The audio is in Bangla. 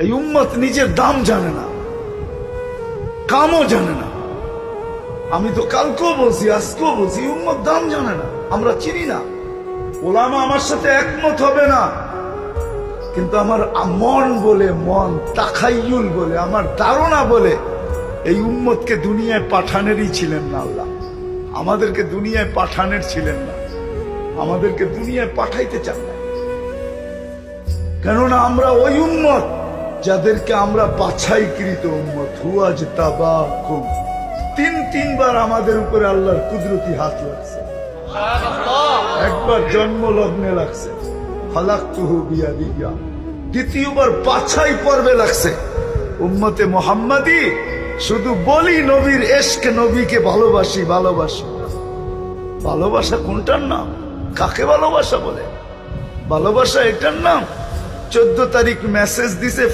এই উম্মত নিজের দাম জানে না, কামও জানে না। আমি তো কালকেও বলছি, আজকেও বলছি, উম্মত দাম জানে না, আমরা চিনি না। ওলামা আমার সাথে একমত হবে না, কিন্তু আমার মন বলে, মন তাখাইয়ুল বলে, আমার ধারণা বলে এই উম্মতকে দুনিয়ায় পাঠানেরই ছিলেন না আল্লাহ। আমাদেরকে দুনিয়ায় পাঠানের ছিলেন না, আমাদেরকে দুনিয়ায় পাঠাইতে চান না। কেননা আমরা ওই উম্মত যাদেরকে আমরা বাছাইকৃত উম্মত। হুয়াজ তাবাকুম, তিনবার আমাদের উপরে আল্লাহর কুদরতি হাত লাগছে। একবার জন্ম লগ্নে লাগছে, খালাকতুহু বিয়াদিয়া। দ্বিতীয়বার বাছাই পর্বে লাগছে। উম্মতে মুহাম্মাদি শুধু বলি নবীর এশক, নবীকে ভালোবাসি ভালোবাসি। ভালোবাসা কোনটার নাম? কাকে ভালোবাসা বলে? ভালোবাসা এটার নাম? 14 তারিখ মেসেজ দিছে